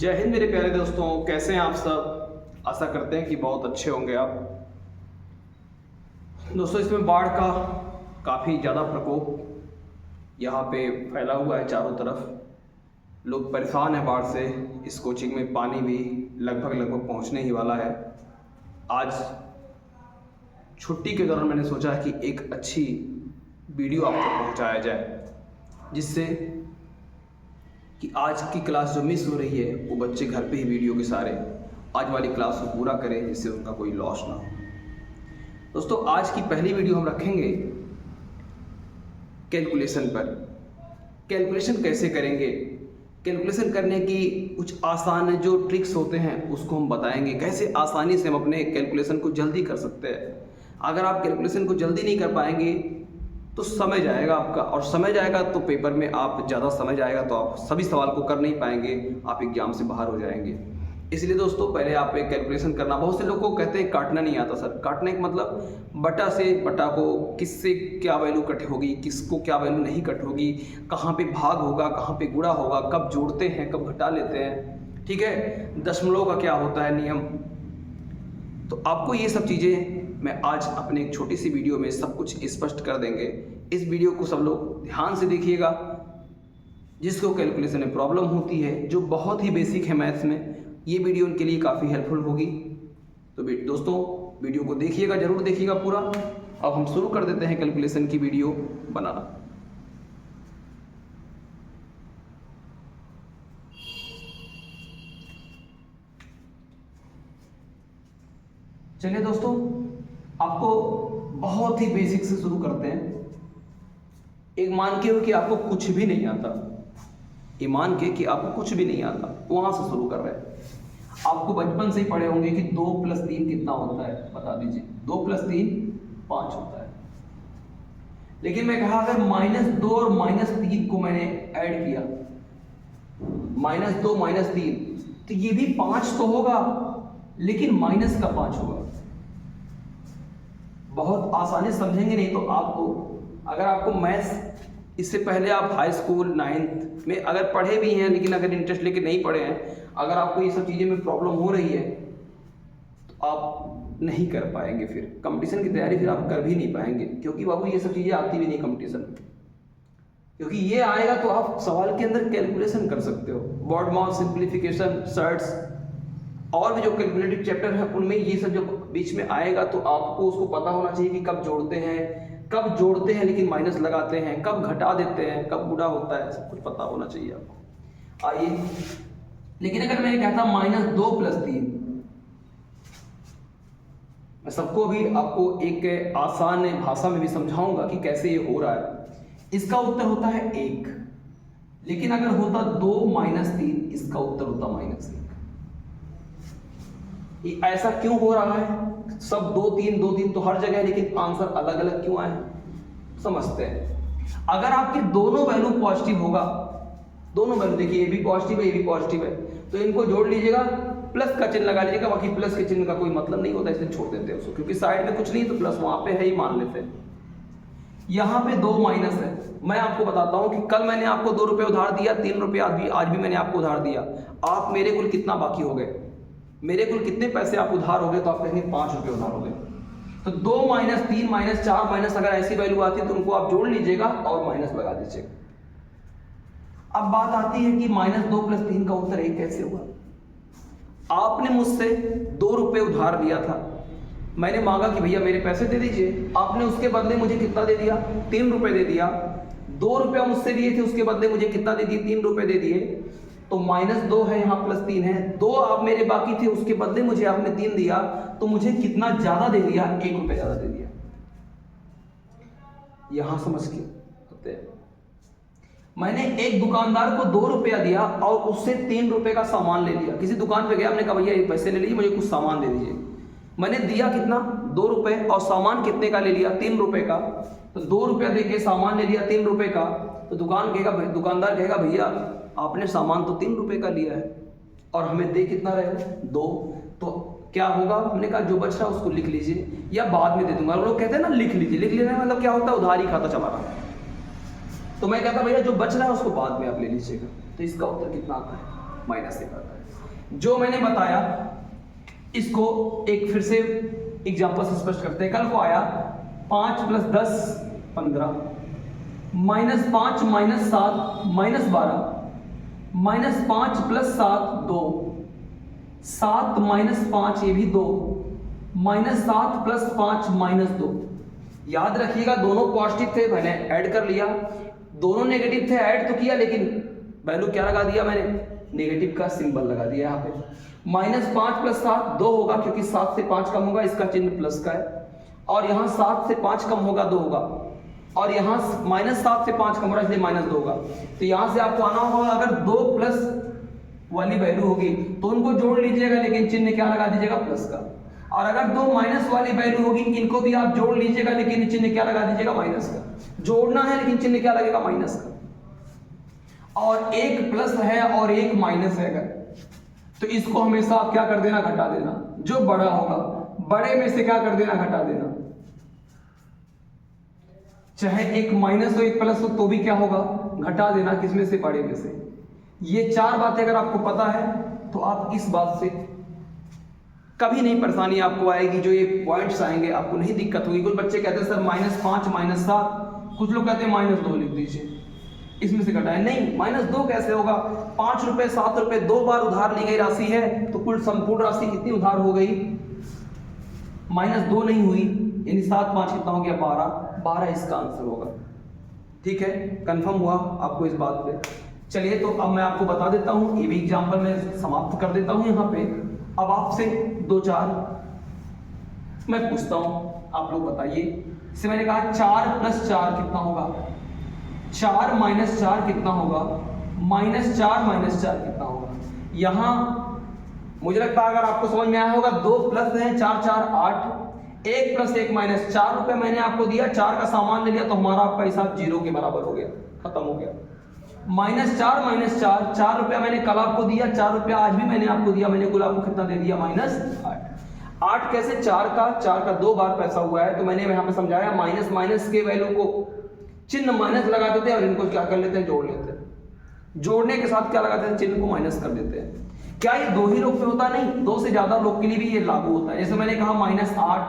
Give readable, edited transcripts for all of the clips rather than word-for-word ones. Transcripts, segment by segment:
जय हिंद मेरे प्यारे दोस्तों, कैसे हैं आप सब। आशा करते हैं कि बहुत अच्छे होंगे आप दोस्तों। इसमें बाढ़ का काफ़ी ज़्यादा प्रकोप यहाँ पे फैला हुआ है, चारों तरफ लोग परेशान हैं बाढ़ से। इस कोचिंग में पानी भी लगभग पहुँचने ही वाला है। आज छुट्टी के दौरान मैंने सोचा कि एक अच्छी वीडियो आप तक पहुँचाया जाए, जिससे कि आज की क्लास जो मिस हो रही है वो बच्चे घर पे ही वीडियो के सारे आज वाली क्लास को पूरा करें, जिससे उनका कोई लॉस ना हो। दोस्तों, आज की पहली वीडियो हम रखेंगे कैलकुलेशन पर। कैलकुलेशन कैसे करेंगे, कैलकुलेशन करने की कुछ आसान जो ट्रिक्स होते हैं उसको हम बताएंगे, कैसे आसानी से हम अपने कैलकुलेशन को जल्दी कर सकते हैं। अगर आप कैलकुलेशन को जल्दी नहीं कर पाएंगे तो समय जाएगा आपका, और समय जाएगा तो पेपर में आप ज़्यादा समय जाएगा तो आप सभी सवाल को कर नहीं पाएंगे, आप एग्जाम से बाहर हो जाएंगे। इसलिए दोस्तों, पहले आप एक कैलकुलेशन करना। बहुत से लोग को कहते हैं काटना नहीं आता सर। काटने का मतलब बटा से बटा को किससे क्या वैल्यू कट होगी, किसको क्या वैल्यू नहीं कट होगी, कहाँ पे भाग होगा, कहाँ पे गुणा होगा, कब जोड़ते हैं, कब घटा लेते हैं, ठीक है, दशमलव का क्या होता है नियम। तो आपको ये सब चीज़ें मैं आज अपने एक छोटी सी वीडियो में सब कुछ स्पष्ट कर देंगे। इस वीडियो को सब लोग ध्यान से देखिएगा। जिसको कैलकुलेशन में प्रॉब्लम होती है, जो बहुत ही बेसिक है मैथ्स में, ये वीडियो उनके लिए काफ़ी हेल्पफुल होगी। तो दोस्तों, वीडियो को देखिएगा, ज़रूर देखिएगा पूरा। अब हम शुरू कर देते हैं कैलकुलेशन की वीडियो बनाना। चलिए दोस्तों, आपको बहुत ही बेसिक से शुरू करते हैं। एक मान के हो कि आपको कुछ भी नहीं आता, ये मान के कि आपको कुछ भी नहीं आता, वहां से शुरू कर रहे हैं। आपको बचपन से ही पढ़े होंगे कि 2 + 3 कितना होता है, बता दीजिए। 2 + 3 5 होता है। लेकिन मैं कहा अगर -2 और -3 को मैंने ऐड किया, -2 -3, तो ये भी 5 तो होगा, लेकिन माइनस का 5 होगा। बहुत आसानी समझेंगे नहीं तो आपको, अगर आपको मैथ्स इससे पहले आप हाई स्कूल 9th में अगर पढ़े भी हैं, लेकिन अगर इंटरेस्ट लेके नहीं पढ़े हैं, अगर आपको ये सब चीज़ें में प्रॉब्लम हो रही है तो आप नहीं कर पाएंगे। फिर कंपटीशन की तैयारी फिर आप कर भी नहीं पाएंगे, क्योंकि बाबू ये सब चीज़ें आती भी नहीं कंपटीशन। क्योंकि ये आएगा तो आप सवाल के अंदर कैलकुलेशन कर सकते हो। बॉड मास, सिंप्लीफिकेशन, सर्ट्स और भी जो कैलकुलेटिव चैप्टर है उनमें ये सब जो बीच में आएगा तो आपको उसको पता होना चाहिए कि कब जोड़ते हैं लेकिन माइनस लगाते हैं, कब घटा देते हैं, कब गुणा होता है, सब कुछ पता होना चाहिए आपको। आइए, लेकिन अगर मैं कहता -2 + 3, मैं सबको भी आपको एक आसान भाषा में भी समझाऊंगा कि कैसे ये हो रहा है। इसका उत्तर होता है 1, लेकिन अगर होता 2 - 3, इसका उत्तर होता -1। ऐसा क्यों हो रहा है? सब 2 3 तो हर जगह है, लेकिन आंसर अलग अलग क्यों आए, समझते हैं। अगर आपके दोनों वैल्यू पॉजिटिव होगा, दोनों वैल्यू देखिए, ये भी पॉजिटिव है, ये भी पॉजिटिव है, तो इनको जोड़ लीजिएगा, प्लस का चिन्ह लगा लीजिएगा। बाकी प्लस के चिन्ह का कोई मतलब नहीं होता, इसलिए छोड़ देते हैं उसको, क्योंकि साइड में कुछ नहीं तो प्लस वहां पे है ही मान लेते हैं। यहाँ पे 2 माइनस है। मैं आपको बताता हूँ कि कल मैंने आपको 2 रुपये उधार दिया, 3 रुपये आज भी मैंने आपको उधार दिया। आप मेरे कुल कितना बाकी हो गए, मेरे कुल कितने पैसे आप उधार हो गए, तो आप कहेंगे 5 रुपये उधार हो गए। तो 2 - 3 - 4 माइनस अगर ऐसी वैल्यू आती है तो उनको आप जोड़ लीजिएगा और माइनस लगा दीजिएगा। अब बात आती है कि -2 + 3 का उत्तर 1 कैसे हुआ। आपने मुझसे 2 रुपये उधार लिया था, मैंने मांगा कि भैया मेरे पैसे दे दीजिए, आपने उसके बदले मुझे कितना दे दिया, 3 रुपये दे दिया। 2 रुपया मुझसे लिए थे, उसके बदले मुझे कितना दे दिए, 3 रुपये दे दिए। तो -2 है यहाँ, +3 है। 2 आप मेरे बाकी थे, उसके बदले मुझे आपने 3 दिया, तो मुझे कितना ज्यादा दे दिया, 1 रुपये ज्यादा दे दिया। यहां समझ के होते हैं। मैंने एक दुकानदार को 2 रुपया दिया और उससे 3 रुपये का सामान ले लिया। किसी दुकान पे गया, हमने कहा भैया ये पैसे ले लीजिए, मुझे कुछ सामान दे दीजिए। मैंने दिया कितना, 2 रुपये, और सामान कितने का ले लिया, 3 रुपये का। तो 2 रुपया दे के सामान ले लिया 3 रुपये का। तो दुकानदार कहेगा भैया आपने सामान तो 3 रुपये का लिया है और हमें दे कितना रहेगा, 2। तो क्या होगा, हमने कहा जो बच रहा है उसको लिख लीजिए या बाद में दे दूंगा। लोग कहते हैं ना लिख लीजिए, लिख लेना मतलब क्या होता है, उधारी खाता चला रहा है। तो मैं कहता भैया जो बच रहा है उसको बाद में आप ले लीजिएगा। तो इसका उत्तर कितना आता है, -1 आता है। जो मैंने बताया इसको एक फिर से एग्जांपल से स्पष्ट करते हैं। कल को आया 5 + 10 15, -5 - 7 -12, -5 + 7 2, 7 - 5 ये भी 2, -7 + 5 -2। याद रखिएगा दोनों पॉजिटिव थे, मैंने ऐड कर लिया, दोनों नेगेटिव थे ऐड तो किया, लेकिन वैल्यू क्या लगा दिया मैंने, नेगेटिव का सिंबल लगा दिया यहाँ पे। -5 + 7 2 होगा, क्योंकि 7 से 5 कम होगा, इसका चिन्ह प्लस का है, और यहाँ 7 से 5 कम होगा 2 होगा, और यहाँ -7 से 5 कम होगा इसलिए -2 होगा। तो यहाँ से आपको आना होगा, अगर 2 प्लस वाली वैल्यू होगी तो उनको जोड़ लीजिएगा, लेकिन चिन्ह क्या लगा दीजिएगा, प्लस का। और अगर 2 माइनस वाली वैल्यू होगी इनको भी आप जोड़ लीजिएगा, लेकिन चिन्ह क्या लगा दीजिएगा, माइनस का। जोड़ना है लेकिन चिन्ह क्या लगेगा, माइनस का। और एक प्लस है और एक माइनस है, अगर तो इसको हमेशा आप क्या कर देना, घटा देना। जो बड़ा होगा बड़े में से क्या कर देना, घटा देना। चाहे एक माइनस हो एक प्लस हो तो भी क्या होगा, घटा देना, किसमें से, बड़े में से। ये 4 बातें अगर आपको पता है तो आप इस बात से कभी नहीं परेशानी आपको आएगी। जो ये पॉइंट्स आएंगे आपको नहीं दिक्कत होगी। कुछ बच्चे कहते हैं सर -5 - 7, कुछ लोग कहते हैं -2 लिख दीजिए, इसमें से घटाएं। नहीं, -2 कैसे होगा, 5 रुपए 7 रुपए 2 बार उधार ली गई राशि है, तो कुल संपूर्ण राशि कितनी उधार हो गई, -2 नहीं हुई, यानी 7 5 कितना हो गया, 12 इसका आंसर होगा। ठीक है, कंफर्म हुआ आपको इस बात पे। चलिए तो अब मैं आपको बता देता हूं, ये भी एग्जाम्पल मैं समाप्त कर देता हूं यहाँ पे। अब आपसे 2-4 मैं पूछता हूं, आप लोग बताइए। इससे मैंने कहा 4 + 4 कितना होगा, 4 - 4 कितना होगा, -4 - 4 कितना होगा। यहां मुझे लगता है अगर आपको समझ में आया होगा, 2 प्लस है, 4 4 8, 1 + 1 - 4 रुपए मैंने आपको दिया, 4 का सामान ले लिया तो हमारा आपका हिसाब 0 के बराबर हो गया, खत्म हो गया। -4 - 4, 4 रुपया मैंने कल आपको दिया, 4 रुपया आज भी मैंने आपको दिया, मैंने कुल आपको कितना दे दिया, -8। 8 कैसे, 4 का 2 बार पैसा हुआ है, तो मैंने यहाँ पे समझाया माइनस के वैल्यू को चिन्ह माइनस लगा देते हैं और इनको क्या कर लेते हैं, जोड़ लेते हैं। जोड़ने के साथ क्या लगाते हैं, चिन्ह को माइनस कर देते हैं। क्या ये 2 ही लोग पे होता, नहीं, 2 से ज्यादा लोग के लिए भी ये लागू होता है। जैसे मैंने कहा -8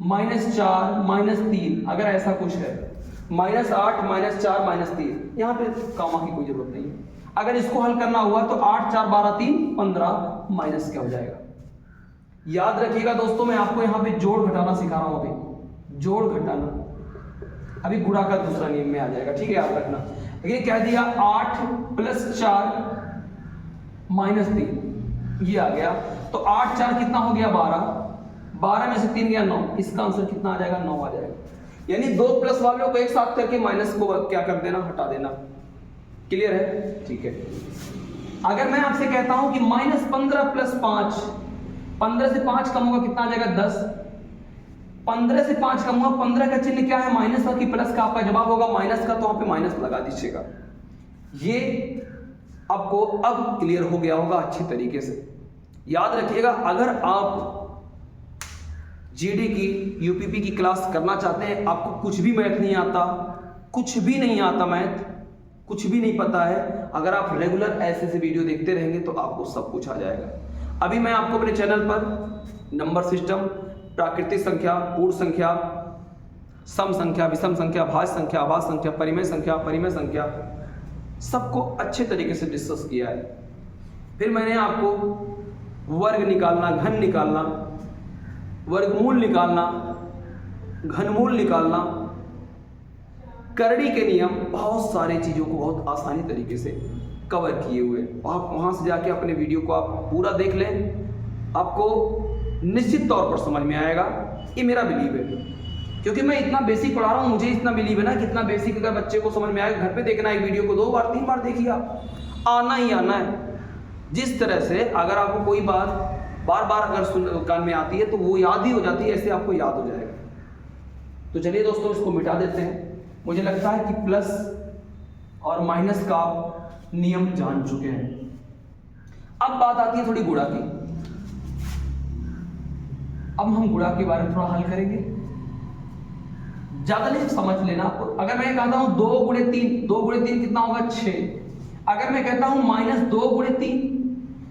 -4 -3, अगर ऐसा कुछ है, -8 -4 -3, यहाँ पे कामा की कोई जरूरत नहीं है। अगर इसको हल करना हुआ तो 8 4 12 3 15 माइनस क्या हो जाएगा। याद रखिएगा दोस्तों, मैं आपको यहाँ पे जोड़ घटाना सिखा रहा हूं, अभी जोड़ घटाना, अभी गुणा का दूसरा नियम में आ जाएगा, ठीक है, याद रखना। लेकिन कह दिया 8 + 4 -3, ये आ गया, तो 8 4 कितना हो गया, 12 में से 3 गया 9, इसका आंसर कितना आ जाएगा, 9 आ जाएगा। यानी 2 प्लस वालों को एक साथ करके माइनस को क्या कर देना, हटा देना। क्लियर है, ठीक है। अगर मैं आपसे कहता हूं कि -15 + 5, 15 से 5 कम होगा कितना आ जाएगा, 10। 15 से 5 कम हुआ, 15 का चिन्ह क्या है, माइनस का कि प्लस का, आपका जवाब होगा माइनस का, तो वहां पे माइनस लगा दीजिएगा। ये आपको अब क्लियर हो गया होगा अच्छी तरीके से। याद रखिएगा, अगर आप जीडी की, यूपीपी की क्लास करना चाहते हैं, आपको कुछ भी मैथ नहीं आता, कुछ भी नहीं आता मैथ, कुछ भी नहीं पता है, अगर आप रेगुलर ऐसे वीडियो देखते रहेंगे तो आपको सब कुछ आ जाएगा। अभी मैं आपको अपने चैनल पर नंबर सिस्टम, प्राकृतिक संख्या, पूर्ण संख्या, सम संख्या, विषम संख्या, भाज्य संख्या, आभाज्य संख्या, परिमेय संख्या, सबको अच्छे तरीके से डिस्कस किया है। फिर मैंने आपको वर्ग निकालना, घन निकालना, वर्गमूल निकालना, घनमूल निकालना, करड़ी के नियम, बहुत सारी चीजों को बहुत आसानी तरीके से कवर किए हुए। आप वहां से जाके अपने वीडियो को आप पूरा देख लें, आपको निश्चित तौर पर समझ में आएगा, ये मेरा बिलीव है। क्योंकि मैं इतना बेसिक पढ़ा रहा हूँ, मुझे इतना बिलीव है ना कि इतना बेसिक अगर बच्चे को समझ में आएगा, घर पे देखना एक वीडियो को 2 बार 3 बार देखिए, आप आना ही आना है। जिस तरह से अगर आपको कोई बात बार बार अगर कान में आती है तो वो याद ही हो जाती है, ऐसे आपको याद हो जाएगा। तो चलिए दोस्तों, इसको मिटा देते हैं। मुझे लगता है कि प्लस और माइनस का नियम जान चुके हैं। अब बात आती है थोड़ी गुणा की। अब हम गुणा के बारे में थोड़ा हल करेंगे, ज्यादा नहीं समझ लेना। अगर मैं कहता हूं 2 × 3, 2 × 3 कितना होगा, 6। अगर मैं कहता हूं -2 × 3,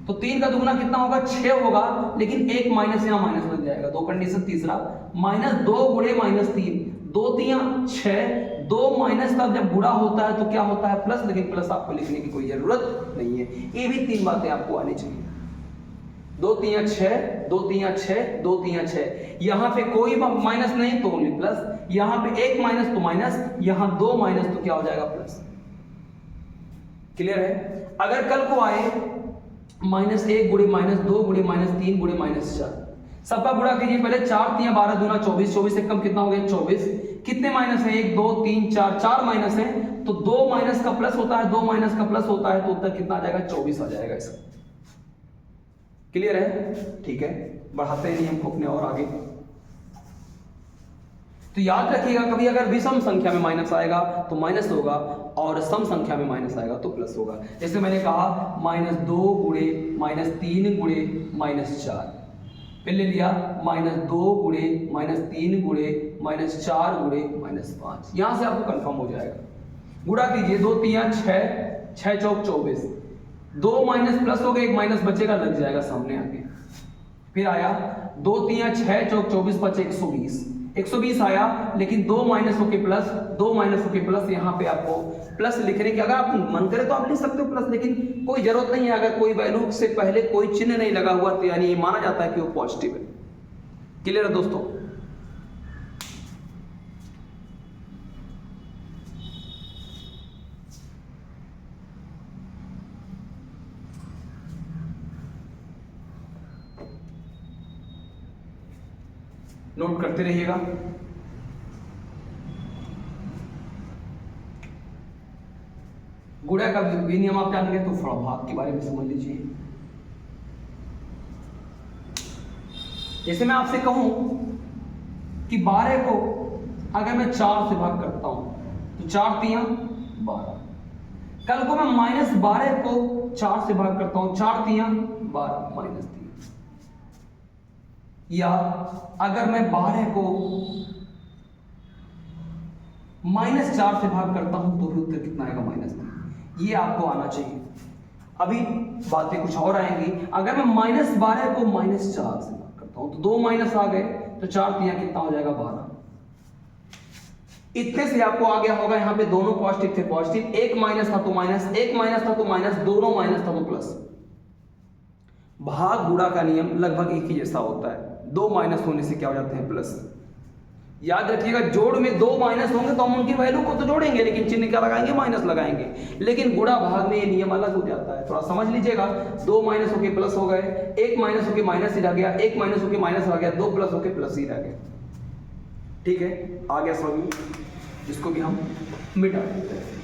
तो 3 का दुगुना कितना होगा 6 होगा, लेकिन एक माइनस यहाँ माइनस लग जाएगा। दो कंडीशन तीसरा, -2 गुणे -3, 2 3 6, 2 माइनस का जब गुणा होता है तो क्या होता है प्लस, लेकिन प्लस आपको लिखने की कोई जरूरत नहीं है। ये भी 3 बातें आपको आनी चाहिए। 2 3 6, 2 3 6, 2 3 6, यहाँ पे कोई माइनस नहीं तो ओनली प्लस, यहाँ पे एक माइनस तो माइनस, यहाँ 2 माइनस तो क्या हो जाएगा प्लस। क्लियर है? अगर कल को आए -1 गुणे -2 गुणे -3 गुणे -4, सबका गुणा कीजिए पहले। 4 3 12 दूना 24, 24 से कम कितना हो गया 24। कितने माइनस है 1 2 3 4, 4 माइनस है, तो 2 माइनस का प्लस होता है, 2 माइनस का प्लस होता है, तो उत्तर कितना आ जाएगा 24 आ जाएगा इसका। क्लियर है? ठीक है, बढ़ाते हैं नियम को अपने और आगे। तो याद रखिएगा कभी अगर विषम संख्या में माइनस आएगा तो माइनस होगा, और सम संख्या में माइनस आएगा तो प्लस होगा। जैसे मैंने कहा -2 गुणे -3 गुणे -4, पहले लिया -2 गुणे -3 गुणे -4 गुणे -5, यहां से आपको कंफर्म हो जाएगा। गुणा कीजिए 2 3 6, 6 चौक 24, 2 माइनस प्लस हो गया, एक माइनस बचेगा लग जाएगा सामने आगे। फिर आया 2 3 6 चौक 24 बचे 120, 120 आया, लेकिन 2 माइनस होके प्लस, 2 माइनस होके प्लस, यहाँ पे आपको प्लस लिखने की अगर आप मन करे तो आप लिख सकते हो प्लस, लेकिन कोई जरूरत नहीं है। अगर कोई वैल्यू से पहले कोई चिन्ह नहीं लगा हुआ तो यानी ये माना जाता है कि वो पॉजिटिव है। क्लियर है दोस्तों? नोट करते रहिएगा। गुणा का भी नियम आप जान गए तो थोड़ा भाग के बारे में समझ लीजिए। जैसे मैं आपसे कहूं कि 12 को अगर मैं 4 से भाग करता हूं तो 4 3 12, कल को मैं -12 को 4 से भाग करता हूं, 4 3 12 -3, या अगर मैं 12 को -4 से भाग करता हूं तो भी उत्तर कितना आएगा -3। ये आपको आना चाहिए। अभी बातें कुछ और आएंगी। अगर मैं -12 को -4 से भाग करता हूं तो 2 माइनस आ गए, तो 4 3 कितना हो जाएगा 12। इतने से आपको आ गया होगा यहाँ पे दोनों पॉजिटिव थे, पॉजिटिव, एक माइनस था तो माइनस, एक माइनस था तो माइनस, दोनों माइनस था तो प्लस। भाग गुणा का नियम लगभग एक ही जैसा होता है, 2 माइनस होने से क्या हो जाते हैं प्लस। याद रखिएगा जोड़ में 2 माइनस होंगे तो हम उनकी वैल्यू को तो जोड़ेंगे, लेकिन चिन्ह क्या लगाएंगे माइनस लगाएंगे। लेकिन गुणा भाग में ये नियम अलग हो जाता है, थोड़ा समझ लीजिएगा। 2 माइनस होके प्लस हो गए, 1 माइनस होके माइनस ही रह गया, 1 माइनस होके माइनस रह गया, 2 प्लस होके प्लस ही रह गया। ठीक है, आ गया समझ में, जिसको भी हम मिटा देते हैं।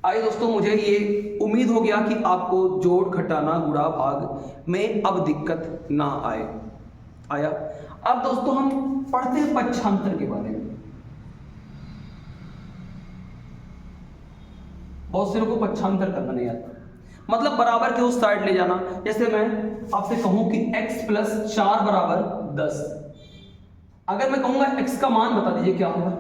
आइए दोस्तों, मुझे ये उम्मीद हो गया कि आपको जोड़ घटाना गुणा भाग में अब दिक्कत ना आया। अब दोस्तों हम पढ़ते हैं पक्षांतर के बारे में। बहुत से लोगों को पक्षांतर करना नहीं आता, मतलब बराबर के उस साइड ले जाना। जैसे मैं आपसे कहूं कि x + 4 = 10, अगर मैं कहूंगा x का मान बता दीजिए क्या होगा,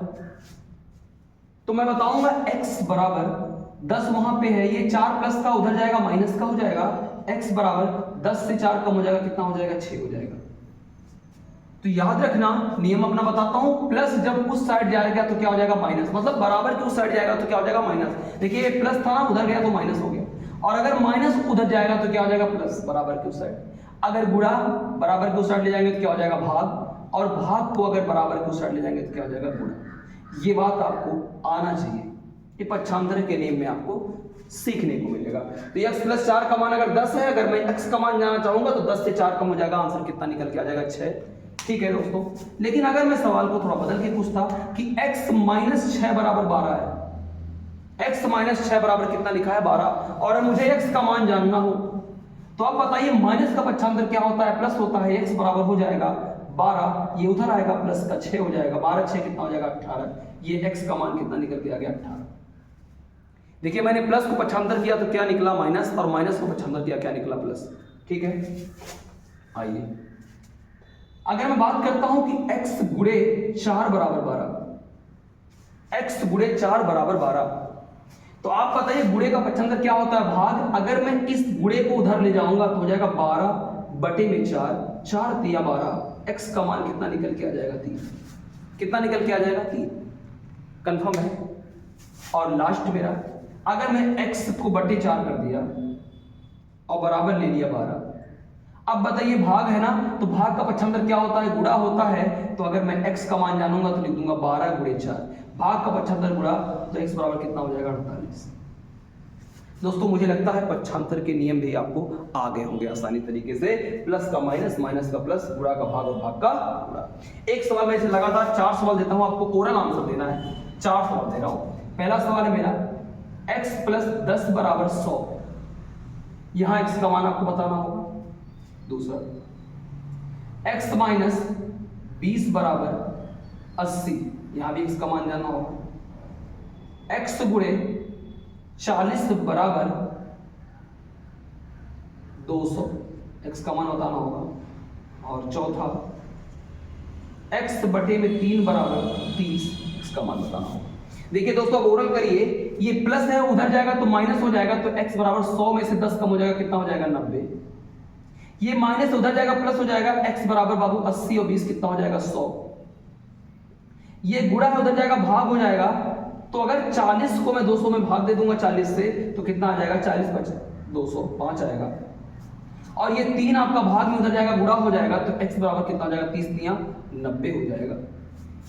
तो मैं बताऊंगा x = 10 वहां पे है, ये 4 प्लस का उधर जाएगा माइनस का हो जाएगा, x = 10 से 4 कम हो जाएगा, कितना हो जाएगा 6 हो जाएगा। तो याद रखना नियम अपना बताता हूं, प्लस जब उस साइड जाएगा तो क्या हो जाएगा माइनस, मतलब बराबर के उस साइड जाएगा तो क्या हो जाएगा माइनस। देखिए ये प्लस था ना, उधर गया तो माइनस हो गया, और अगर माइनस उधर जाएगा तो क्या हो जाएगा प्लस बराबर के उस साइड। अगर गुणा बराबर के उस साइड ले जाएंगे तो क्या हो जाएगा भाग, और भाग को अगर बराबर के उस साइड ले जाएंगे तो क्या हो जाएगा गुणा। ये बात आपको आना चाहिए, ये पक्षांतर के नियम में आपको सीखने को मिलेगा। तो x + 4 का मान अगर 10 है, अगर मैं x का मान जाना चाहूंगा तो 10 से 4 कम हो जाएगा, आंसर कितना निकल के आ जाएगा 6। ठीक है दोस्तों, लेकिन अगर मैं सवाल को थोड़ा बदल के पूछता कि x - 6 = 12 है, x - 6 बराबर कितना लिखा है 12, और मुझे x का मान जानना हो तो आप बताइए माइनस का पक्षांतर क्या होता है, प्लस होता है। x बराबर हो जाएगा 12, ये उधर आएगा प्लस का 6 हो जाएगा, 12 6 कितना हो जाएगा 18। ये x का मान कितना निकल के आ गया 18। देखिए मैंने प्लस को पक्षांतर किया तो क्या निकला माइनस, और माइनस को पक्षांतर किया क्या निकला प्लस। ठीक है, आइए अगर मैं बात करता हूं कि x × 4 = 12, x गुणे 4 बराबर 12। तो आप बताइए गुणे का पक्षांतर क्या होता है, भाग। अगर मैं इस गुणे को उधर ले जाऊंगा तो हो जाएगा 12 बटे में 4, 4 तिया 12, x का मान कितना निकल के आ जाएगा 3। कितना निकल के आ जाएगा 3, कंफर्म है। और लास्ट मेरा, अगर मैं x को बटे 4 कर दिया और बराबर ले लिया 12, अब बताइए भाग है ना, तो भाग का पक्षांतर क्या होता है, गुणा होता है। तो अगर मैं x का मान जानूंगा तो लिख दूंगा 12 गुणे 4, भाग का पक्षांतर गुणा, तो x बराबर कितना हो जाएगा 48। दोस्तों मुझे लगता है पक्षांतर के नियम भी आपको आ गए होंगे आसानी तरीके से, प्लस का माइनस, माइनस का प्लस, गुणा का भाग और भाग का गुणा। एक सवाल मैं इसे लगातार 4 सवाल देता हूं, आपको ओरल आंसर देना है। 4 सवाल दे रहा हूं। पहला सवाल है मेरा, x प्लस 10 बराबर 100, यहां x का मान आपको बताना होगा। दूसरा, x माइनस 20 बराबर 80, यहां भी x का मान जानना होगा। x गुणे 40 बराबर 200, x का मान बताना होगा। और चौथा, x बटे में 3 बराबर 30, x का मान बताना होगा। देखिए दोस्तों, अब ओरल करिए, ये प्लस है उधर जाएगा तो माइनस हो जाएगा, तो x बराबर 100 में से 10 कम हो जाएगा, कितना हो जाएगा 90। ये माइनस उधर जाएगा प्लस हो जाएगा, x बराबर बाबू 80 और 20 कितना हो जाएगा 100। ये गुणा है उधर जाएगा भाग हो जाएगा, तो अगर 40 को मैं 200 में भाग दे दूंगा 40 से, तो कितना आ जाएगा 40 बचे 200, 5 आएगा। और ये 3 आपका भाग में उधर जाएगा गुणा हो जाएगा, तो x बराबर कितना हो जाएगा 30 तिया 90 हो जाएगा।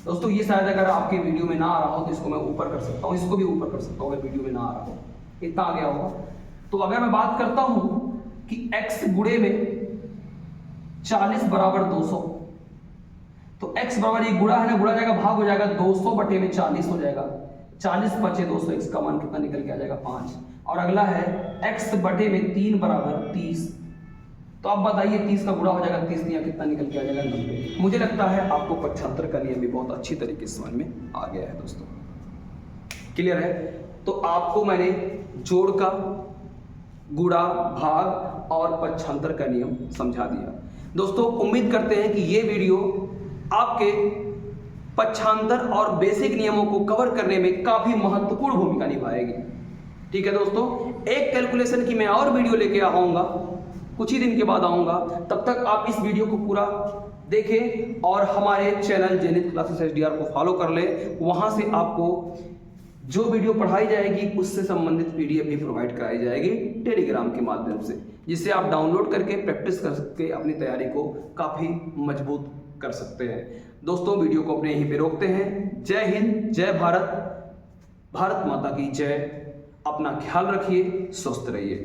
दोस्तों ये शायद अगर आपके वीडियो में ना आ रहा हो तो इसको मैं ऊपर कर सकता हूँ, इसको भी ऊपर कर सकता हूँ अगर वीडियो में ना आ रहा हो, इतना आ गया होगा। तो अगर मैं बात करता हूं कि x गुणे में 40 बराबर 200, तो x बराबर ये गुणा है ना, गुणा जाएगा भाग हो जाएगा, 200 बटे में 40 हो जाएगा, 40 बचे 200, x का मान कितना निकल के आ जाएगा 5। और अगला है x बटे में 3 बराबर 30, तो आप बताइए 30 का गुणा हो जाएगा 30 दिया, कितना निकल के आ जाएगा 90। मुझे लगता है आपको पक्षांतर का नियम भी बहुत अच्छी तरीके से समझ में आ गया है दोस्तों, क्लियर है। तो आपको मैंने जोड़ का, गुणा, भाग और पक्षांतर का नियम समझा दिया। दोस्तों उम्मीद करते हैं कि ये वीडियो आपके पक्षांतर और बेसिक नियमों को कवर करने में काफी महत्वपूर्ण भूमिका निभाएगी। ठीक है दोस्तों, एक कैलकुलेशन की मैं और वीडियो लेके आऊंगा, कुछ ही दिन के बाद आऊंगा। तब तक आप इस वीडियो को पूरा देखें और हमारे चैनल जेनिथ क्लासेस एचडीआर को फॉलो कर ले। वहां से आपको जो वीडियो पढ़ाई जाएगी उससे संबंधित पीडीएफ भी प्रोवाइड कराई जाएगी टेलीग्राम के माध्यम से, जिससे आप डाउनलोड करके प्रैक्टिस कर सकते, अपनी तैयारी को काफी मजबूत कर सकते हैं। दोस्तों वीडियो को अपने यहीं पे रोकते हैं। जय हिंद, जय भारत, भारत माता की जय। अपना ख्याल रखिए, स्वस्थ रहिए।